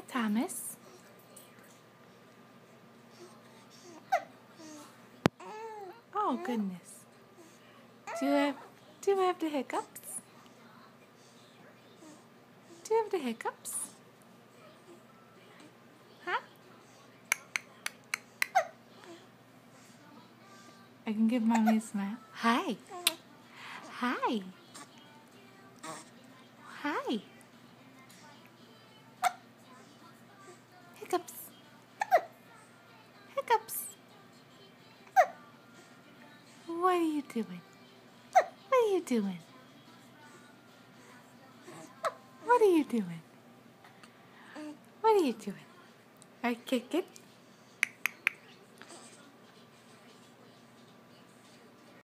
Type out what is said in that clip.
Thomas. Oh goodness. Do you have the hiccups? Do you have the hiccups? Huh? I can give mommy a smile. Hi. Hi. Hi. Hiccups. Hiccups. What are you doing? What are you doing? What are you doing? What are you doing? I kick it.